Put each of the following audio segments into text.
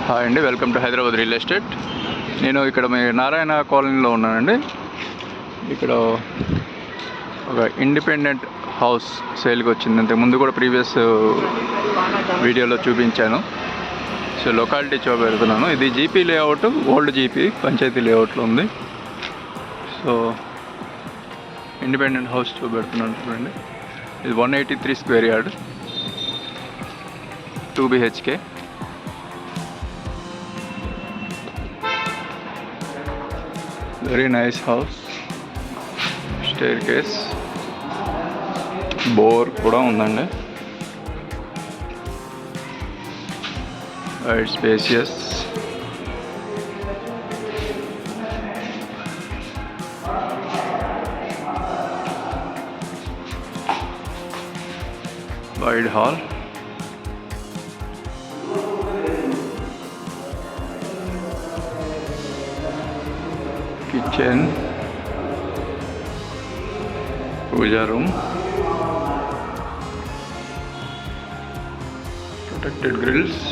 Hi అండి, welcome to Hyderabad real estate. నేను ఇక్కడ మీ నారాయణ కాలనీలో ఉన్నానండి. ఇక్కడ ఒక ఇండిపెండెంట్ హౌస్ సేల్కి వచ్చింది. ఇంతకుముందు కూడా ప్రీవియస్ వీడియోలో చూపించాను. సో లొకాలిటీ చూపెడుతున్నాను. ఇది GP layout, old GP panchayat లేఅవుట్లో ఉంది. సో ఇండిపెండెంట్ హౌస్ చూపెడుతున్నాను చూడండి. ఇది 183 square yard, 2 BHK. Very nice house. Staircase, bore కూడా ఉందండి. Wide spacious. Wide hall. Kitchen, puja room, protected grills.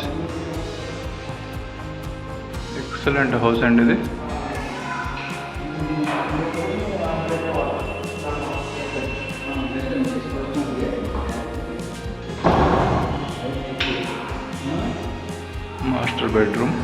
Excellent house అండి ఇది. Master bedroom.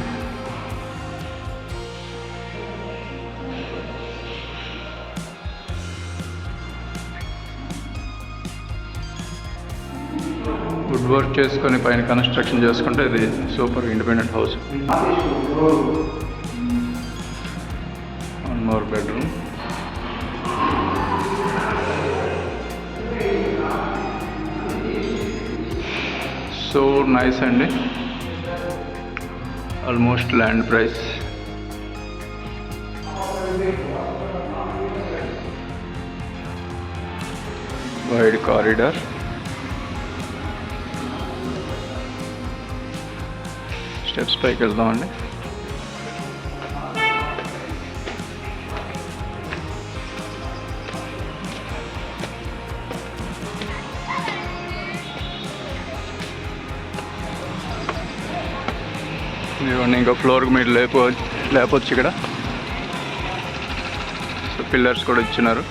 వుడ్ వర్క్ చేసుకొని పైన కన్స్ట్రక్షన్ చేసుకుంటే ఇది super independent house. 1 more bedroom. So nice అండి. Almost land price. Wide corridor. Steps పైకి వెళ్దామండి. ఇవన్నీ ఇంకా ఫ్లోర్కి మీరు లేపొచ్చు ఇక్కడ. సో పిల్లర్స్ కూడా ఇచ్చినారు.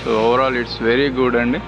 So overall it's very good అండి.